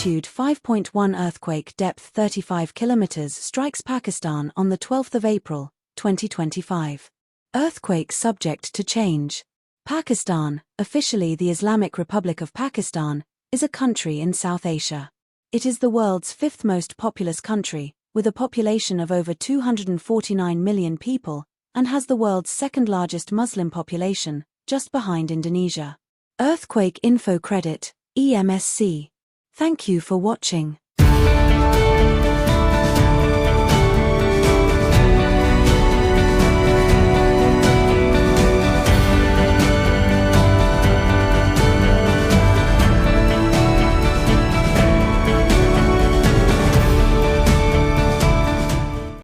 Magnitude 5.1 earthquake depth 35 kilometers strikes Pakistan on the 12th of April, 2025. Earthquake subject to change. Pakistan, officially the Islamic Republic of Pakistan, is a country in South Asia. It is the world's fifth most populous country, with a population of over 249 million people, and has the world's second largest Muslim population, just behind Indonesia. Earthquake Info Credit, EMSC. Thank you for watching.